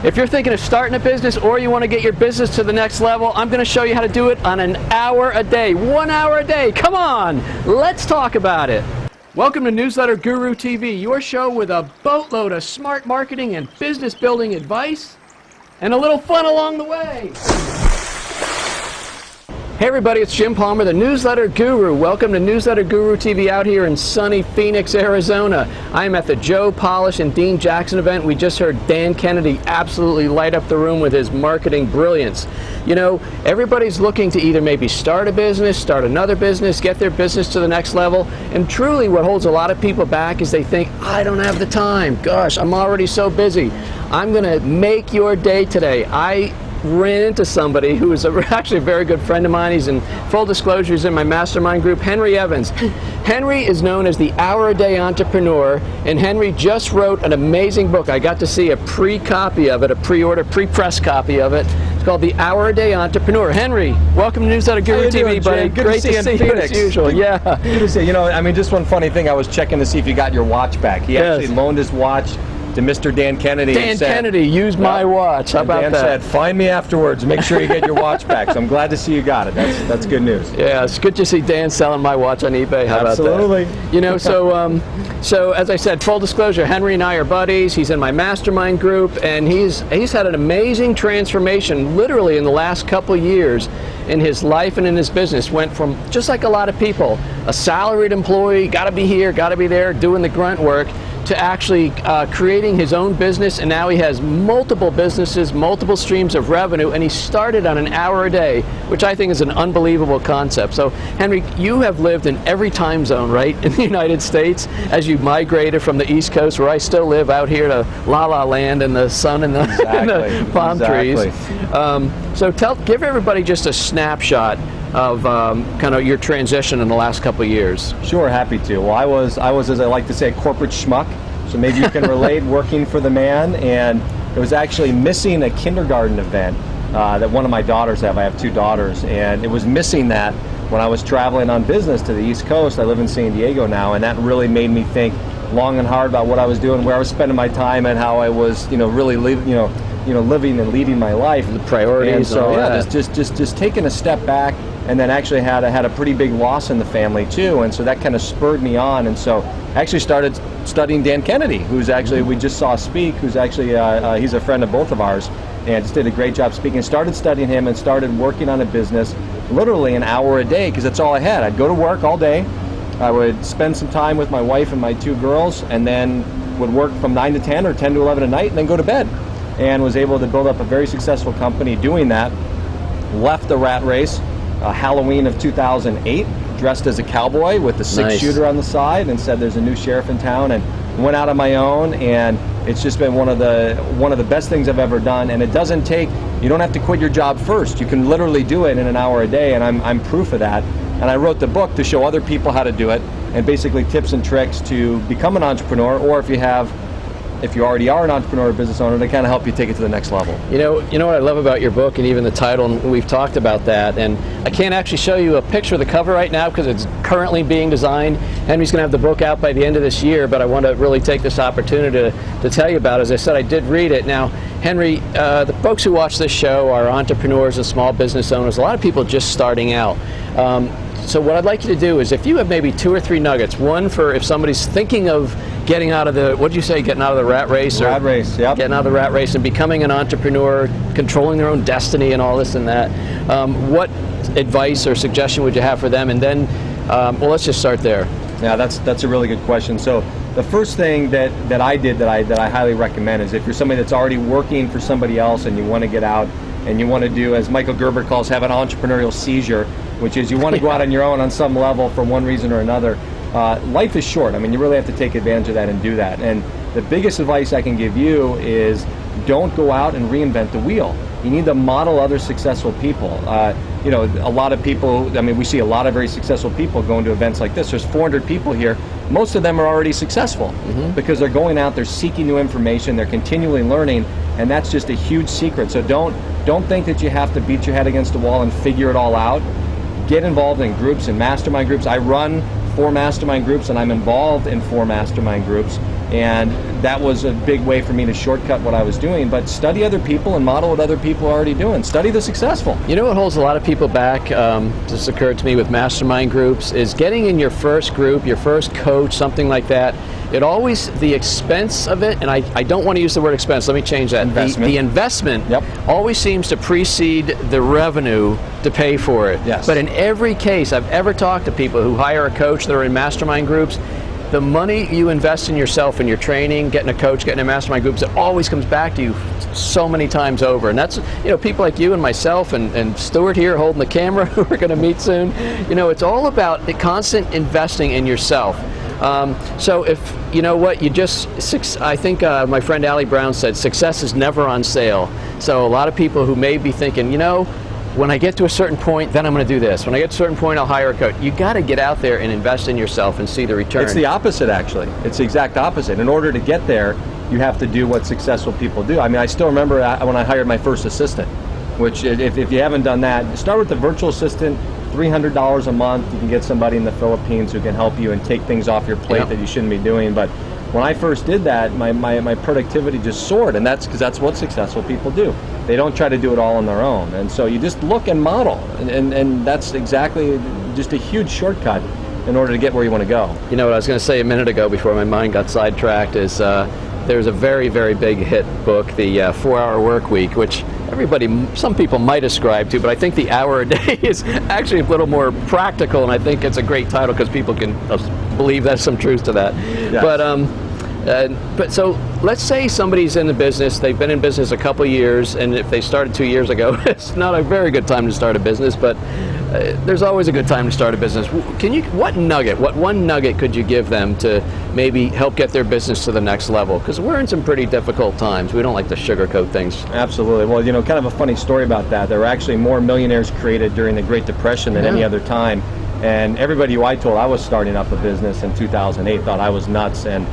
If you're thinking of starting a business or you want to get your business to the next level, I'm going to show you how to do it on an hour a day. 1 hour a day. Come on, let's talk about it. Welcome to Newsletter Guru TV, your show with a boatload of smart marketing and business building advice and a little fun along the way. Hey everybody, it's Jim Palmer, the Newsletter Guru. Welcome to Newsletter Guru TV out here in sunny Phoenix, Arizona. I am at the Joe Polish and Dean Jackson event. We just heard Dan Kennedy absolutely light up the room with his marketing brilliance. You know, everybody's looking to either maybe start a business, start another business, get their business to the next level, and truly what holds a lot of people back is they think, I don't have the time. Gosh, I'm already so busy. I'm going to make your day today. I ran into somebody who is actually a very good friend of mine. He's in full disclosure, he's in my mastermind group, Henry Evans. Henry is known as the Hour a Day Entrepreneur, and Henry just wrote an amazing book. I got to see a pre-copy of it, a pre-order, pre-press copy of it. It's called The Hour a Day Entrepreneur. Henry, welcome to Newsletter Guru TV, buddy. Great to see you as usual. Yeah. Good to see you. You know, I mean, just one funny thing, I was checking to see if you got your watch back. He actually loaned his watch to Mr. Dan Kennedy. Dan Kennedy, use my watch. How about Dan that? Dan said, find me afterwards. Make sure you get your watch back. So I'm glad to see you got it. That's good news. Yeah, it's good to see Dan selling my watch on eBay. How Absolutely. about that? You know, so as I said, full disclosure, Henry and I are buddies. He's in my mastermind group, and he's had an amazing transformation literally in the last couple years in his life and in his business. Went from, just like a lot of people, a salaried employee, got to be here, got to be there, doing the grunt work, to actually creating his own business, and now he has multiple businesses, multiple streams of revenue, and he started on an hour a day, which I think is an unbelievable concept. So, Henry, you have lived in every time zone, right, in the United States, as you migrated from the East Coast, where I still live, out here to La La Land and the sun and the, and the palm trees. So give everybody just a snapshot of kind of your transition in the last couple of years. Sure, happy to. Well, I was, as I like to say, a corporate schmuck. So maybe you can relate, working for the man, and it was actually missing a kindergarten event that one of my daughters have. I have 2 daughters, and it was missing that when I was traveling on business to the East Coast. I live in San Diego now, and that really made me think long and hard about what I was doing, where I was spending my time, and how I was, really living and leading my life. The priorities. And so just taking a step back, and then actually had a pretty big loss in the family too, and so that kind of spurred me on, and so I actually started studying Dan Kennedy, who's actually, we just saw speak, who's actually, he's a friend of both of ours, and just did a great job speaking. Started studying him and started working on a business literally an hour a day, because that's all I had. I'd go to work all day, I would spend some time with my wife and my 2 girls, and then would work from 9 to 10 or 10 to 11 at night, and then go to bed, and was able to build up a very successful company doing that. Left the rat race Halloween of 2008, dressed as a cowboy with a 6-shooter on the side, and said there's a new sheriff in town, and went out on my own, and it's just been one of the best things I've ever done. And it doesn't take, you don't have to quit your job first. You can literally do it in an hour a day, and I'm proof of that. And I wrote the book to show other people how to do it, and basically tips and tricks to become an entrepreneur, or if you already are an entrepreneur or business owner, to kind of help you take it to the next level. You know what I love about your book, and even the title, and we've talked about that, and I can't actually show you a picture of the cover right now because it's currently being designed. Henry's going to have the book out by the end of this year, but I want to really take this opportunity to tell you about it. As I said, I did read it. Now, Henry, the folks who watch this show are entrepreneurs and small business owners, a lot of people just starting out. So what I'd like you to do is, if you have maybe 2 or 3 nuggets, one for if somebody's thinking of getting out of the, what did you say, getting out of the rat race? Rat race, yep. Getting out of the rat race and becoming an entrepreneur, controlling their own destiny and all this and that. What advice or suggestion would you have for them? And then, well, let's just start there. Yeah, that's a really good question. So the first thing that I did that I highly recommend is, if you're somebody that's already working for somebody else and you want to get out and you want to do, as Michael Gerber calls, have an entrepreneurial seizure, which is you want to go out on your own on some level for one reason or another. Life is short. I mean, you really have to take advantage of that and do that. And the biggest advice I can give you is, don't go out and reinvent the wheel. You need to model other successful people. A lot of people, I mean, we see a lot of very successful people going to events like this. There's 400 people here. Most of them are already successful because they're going out, they're seeking new information, they're continually learning, and that's just a huge secret. So don't think that you have to beat your head against the wall and figure it all out. Get involved in groups and mastermind groups. I run 4 mastermind groups, and I'm involved in 4 mastermind groups. And that was a big way for me to shortcut what I was doing. But study other people and model what other people are already doing. Study the successful. You know what holds a lot of people back, this occurred to me with mastermind groups, is getting in your first group, your first coach, something like that. It always, the expense of it, and I don't want to use the word expense, let me change that. Investment. The investment Yep. always seems to precede the revenue to pay for it. Yes. But in every case I've ever talked to people who hire a coach that are in mastermind groups, the money you invest in yourself, in your training, getting a coach, getting a mastermind groups, it always comes back to you so many times over. And that's, people like you and myself and Stuart here holding the camera, who we're going to meet soon. It's all about the constant investing in yourself. So if, I think my friend Allie Brown said, success is never on sale. So a lot of people who may be thinking, when I get to a certain point, then I'm going to do this. When I get to a certain point, I'll hire a coach. You got to get out there and invest in yourself and see the return. It's the opposite, actually. It's the exact opposite. In order to get there, you have to do what successful people do. I mean, I still remember when I hired my first assistant, which if you haven't done that, start with the virtual assistant, $300 a month. You can get somebody in the Philippines who can help you and take things off your plate that you shouldn't be doing. But when I first did that, my productivity just soared, and that's because that's what successful people do. They don't try to do it all on their own. And so you just look and model, and that's exactly just a huge shortcut in order to get where you want to go. What I was going to say a minute ago before my mind got sidetracked is there's a very, very big hit book, the 4-Hour Work Week, which some people might ascribe to, but I think the hour a day is actually a little more practical, and I think it's a great title because people can believe there's some truth to that. Yes. But so let's say somebody's in the business, they've been in business a couple years, and if they started 2 years ago, it's not a very good time to start a business, but there's always a good time to start a business. What one nugget could you give them to maybe help get their business to the next level? Because we're in some pretty difficult times. We don't like to sugarcoat things. Absolutely. Well, kind of a funny story about that. There were actually more millionaires created during the Great Depression than any other time. And everybody who I told I was starting up a business in 2008 thought I was nuts. And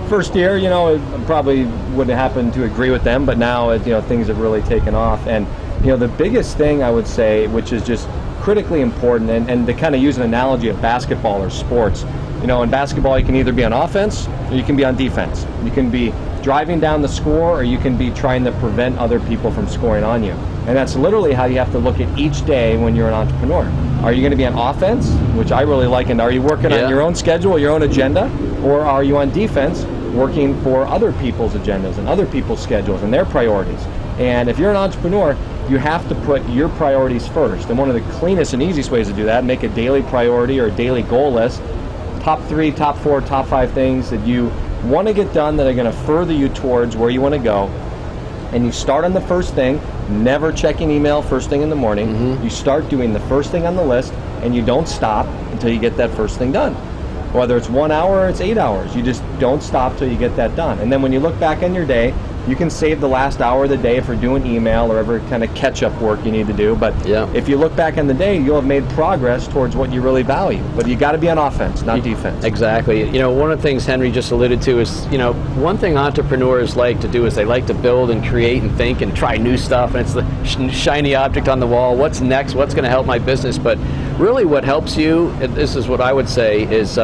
first year, it probably wouldn't happen to agree with them, but now, things have really taken off. And, the biggest thing I would say, which is just critically important, and to kind of use an analogy of basketball or sports, in basketball you can either be on offense or you can be on defense. You can be driving down the score, or you can be trying to prevent other people from scoring on you. And that's literally how you have to look at each day when you're an entrepreneur. Are you going to be on offense, which I really like, and are you working on your own schedule, your own agenda, or are you on defense, working for other people's agendas and other people's schedules and their priorities? And if you're an entrepreneur, you have to put your priorities first. And one of the cleanest and easiest ways to do that, make a daily priority or a daily goal list, top 3, top 4, top 5 things that you want to get done that are going to further you towards where you want to go. And you start on the first thing, never checking email first thing in the morning. Mm-hmm. You start doing the first thing on the list, and you don't stop until you get that first thing done. Whether it's 1 hour or it's 8 hours, you just don't stop till you get that done. And then when you look back on your day, you can save the last hour of the day for doing email or ever kind of catch-up work you need to do. But if you look back on the day, you'll have made progress towards what you really value. But you got to be on offense, not defense. Exactly. One of the things Henry just alluded to is, one thing entrepreneurs like to do is they like to build and create and think and try new stuff, and it's the shiny object on the wall. What's next? What's going to help my business? But really what helps you, this is what I would say, is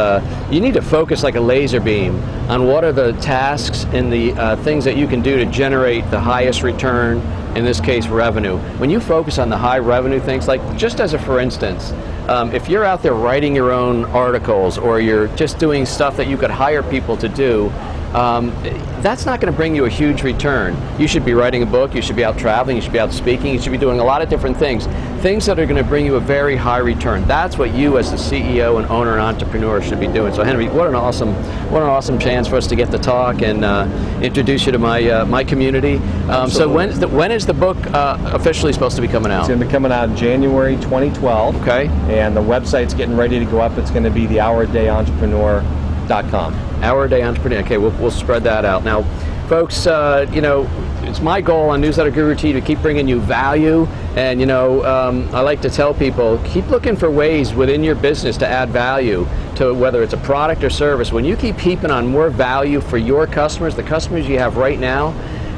you need to focus like a laser beam on what are the tasks and the things that you can do to generate the highest return, in this case revenue. When you focus on the high revenue things, like just as a for instance, if you're out there writing your own articles or you're just doing stuff that you could hire people to do, that's not going to bring you a huge return. You should be writing a book, you should be out traveling, you should be out speaking, you should be doing a lot of different things that are going to bring you a very high return. That's what you as the CEO and owner and entrepreneur should be doing. So Henry, what an awesome chance for us to get to talk and introduce you to my community. So when is the book officially supposed to be coming out? It's going to be coming out in January 2012. Okay. And the website's getting ready to go up. It's going to be thehouradayentrepreneur.com. Hour a Day Entrepreneur. Okay, we'll spread that out. Now, folks, it's my goal on Newsletter Guru TV to keep bringing you value, and I like to tell people, keep looking for ways within your business to add value to whether it's a product or service. When you keep heaping on more value for your customers, the customers you have right now,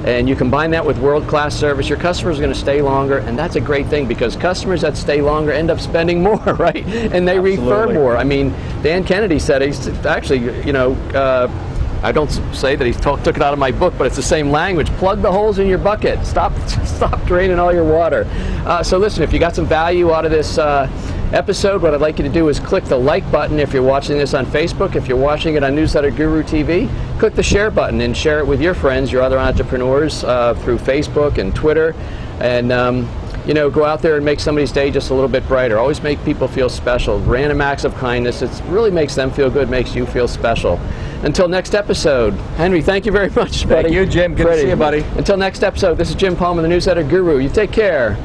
and you combine that with world-class service, your customers are going to stay longer, and that's a great thing because customers that stay longer end up spending more, right? And they refer more. I mean, Dan Kennedy said he's actually, I don't say that he took it out of my book, but it's the same language. Plug the holes in your bucket. Stop draining all your water. So listen, if you got some value out of this episode, what I'd like you to do is click the like button if you're watching this on Facebook. If you're watching it on Newsletter Guru TV, click the share button and share it with your friends, your other entrepreneurs through Facebook and Twitter. And you know, go out there and make somebody's day just a little bit brighter. Always make people feel special. Random acts of kindness. It really makes them feel good, makes you feel special. Until next episode, Henry, thank you very much, buddy. Thank you, Jim. Good to see you, buddy. Until next episode, this is Jim Palmer, the Newsletter Guru. You take care.